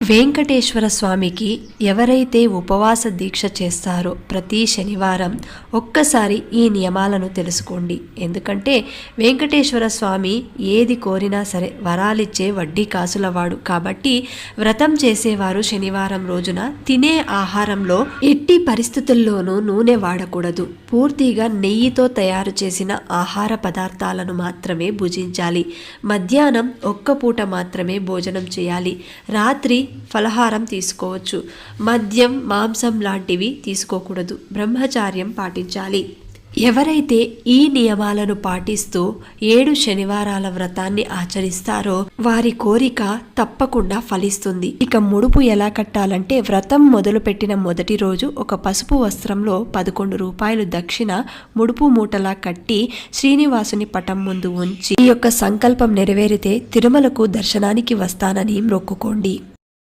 వెంకటేశ్వర స్వామికి ఎవరైతే ఉపవాస దీక్ష చేస్తారో ప్రతి శనివారం ఒక్కసారి ఈ నియమాలను తెలుసుకోండి. ఎందుకంటే వెంకటేశ్వర స్వామి ఏది కోరినా సరే వరాలిచ్చే వడ్డీ కాసులవాడు. కాబట్టి వ్రతం చేసేవారు శనివారం రోజున తినే ఆహారంలో ఎట్టి పరిస్థితుల్లోనూ నూనె వాడకూడదు. పూర్తిగా నెయ్యితో తయారు చేసిన ఆహార పదార్థాలను మాత్రమే భుజించాలి. మధ్యాహ్నం ఒక్క పూట మాత్రమే భోజనం చేయాలి. రాత్రి ఫలహారం తీసుకోవచ్చు. మద్యం, మాంసం లాంటివి తీసుకోకూడదు. బ్రహ్మచార్యం పాటించాలి. ఎవరైతే ఈ నియమాలను పాటిస్తూ 7 శనివారాల వ్రతాన్ని ఆచరిస్తారో వారి కోరిక తప్పకుండా ఫలిస్తుంది. ఇక ముడుపు ఎలా కట్టాలంటే, వ్రతం మొదలుపెట్టిన మొదటి రోజు ఒక పసుపు వస్త్రంలో 11 రూపాయలు దక్షిణ ముడుపు మూటలా కట్టి శ్రీనివాసుని పటం ముందు ఉంచి ఈ యొక్క సంకల్పం నెరవేరితే తిరుమలకు దర్శనానికి వస్తానని మొక్కుకోండి.